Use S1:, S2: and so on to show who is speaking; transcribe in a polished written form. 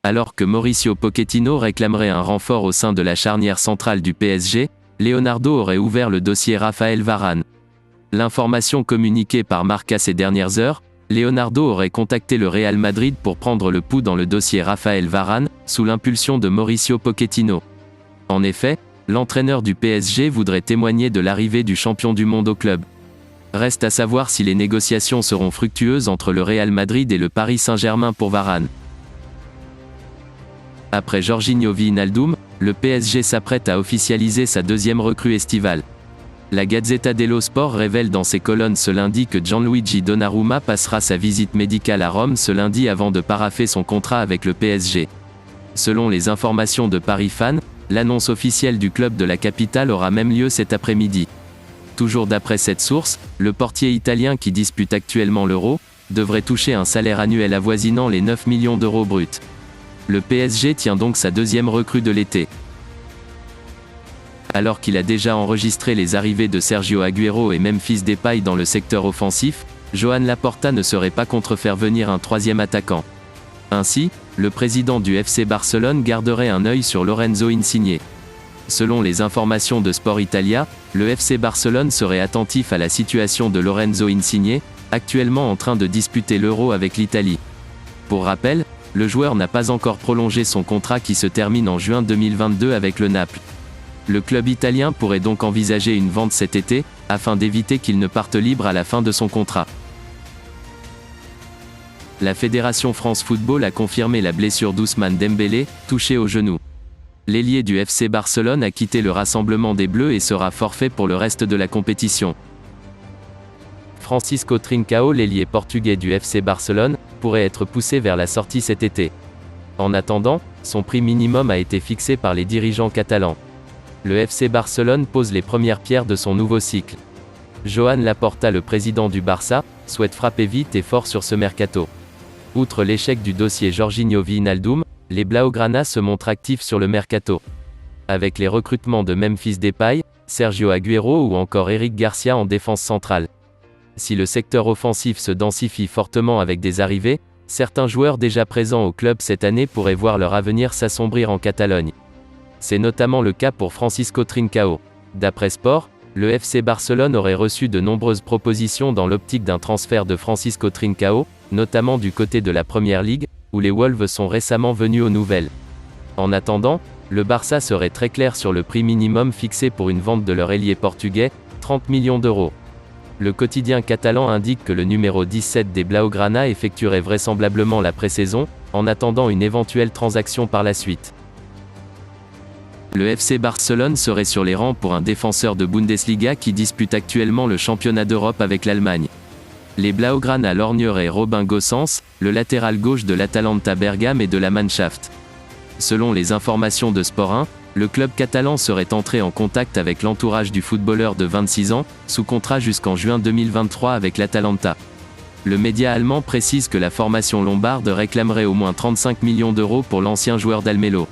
S1: Alors que Mauricio Pochettino réclamerait un renfort au sein de la charnière centrale du PSG, Leonardo aurait ouvert le dossier Raphaël Varane. L'information communiquée par Marca ces dernières heures, Leonardo aurait contacté le Real Madrid pour prendre le pouls dans le dossier Raphaël Varane, sous l'impulsion de Mauricio Pochettino. En effet, l'entraîneur du PSG voudrait témoigner de l'arrivée du champion du monde au club. Reste à savoir si les négociations seront fructueuses entre le Real Madrid et le Paris Saint-Germain pour Varane. Après Jorginho Wijnaldum, le PSG s'apprête à officialiser sa deuxième recrue estivale. La Gazzetta dello Sport révèle dans ses colonnes ce lundi que Gianluigi Donnarumma passera sa visite médicale à Rome ce lundi avant de parapher son contrat avec le PSG. Selon les informations de Paris Fan, l'annonce officielle du club de la capitale aura même lieu cet après-midi. Toujours d'après cette source, le portier italien qui dispute actuellement l'Euro, devrait toucher un salaire annuel avoisinant les 9 millions d'euros bruts. Le PSG tient donc sa deuxième recrue de l'été. Alors qu'il a déjà enregistré les arrivées de Sergio Agüero et Memphis Depay dans le secteur offensif, Joan Laporta ne serait pas contre faire venir un troisième attaquant. Ainsi, le président du FC Barcelone garderait un œil sur Lorenzo Insigne. Selon les informations de Sport Italia, le FC Barcelone serait attentif à la situation de Lorenzo Insigne, actuellement en train de disputer l'Euro avec l'Italie. Pour rappel, le joueur n'a pas encore prolongé son contrat qui se termine en juin 2022 avec le Naples. Le club italien pourrait donc envisager une vente cet été, afin d'éviter qu'il ne parte libre à la fin de son contrat. La Fédération France Football a confirmé la blessure d'Ousmane Dembélé, touché au genou. L'ailier du FC Barcelone a quitté le rassemblement des Bleus et sera forfait pour le reste de la compétition. Francisco Trincao, l'ailier portugais du FC Barcelone, pourrait être poussé vers la sortie cet été. En attendant, son prix minimum a été fixé par les dirigeants catalans. Le FC Barcelone pose les premières pierres de son nouveau cycle. Joan Laporta, le président du Barça, souhaite frapper vite et fort sur ce mercato. Outre l'échec du dossier Jorginho Wijnaldum, les Blaugrana se montrent actifs sur le mercato. Avec les recrutements de Memphis Depay, Sergio Agüero ou encore Eric Garcia en défense centrale. Si le secteur offensif se densifie fortement avec des arrivées, certains joueurs déjà présents au club cette année pourraient voir leur avenir s'assombrir en Catalogne. C'est notamment le cas pour Francisco Trincao. D'après Sport, le FC Barcelone aurait reçu de nombreuses propositions dans l'optique d'un transfert de Francisco Trincao, notamment du côté de la Première Ligue, où les Wolves sont récemment venus aux nouvelles. En attendant, le Barça serait très clair sur le prix minimum fixé pour une vente de leur ailier portugais, 30 millions d'euros. Le quotidien catalan indique que le numéro 17 des Blaugrana effectuerait vraisemblablement la pré-saison, en attendant une éventuelle transaction par la suite. Le FC Barcelone serait sur les rangs pour un défenseur de Bundesliga qui dispute actuellement le championnat d'Europe avec l'Allemagne. Les Blaugrana lorgneraient Robin Gosens, le latéral gauche de l'Atalanta Bergame et de la Mannschaft. Selon les informations de Sport 1, le club catalan serait entré en contact avec l'entourage du footballeur de 26 ans, sous contrat jusqu'en juin 2023 avec l'Atalanta. Le média allemand précise que la formation lombarde réclamerait au moins 35 millions d'euros pour l'ancien joueur d'Almelo.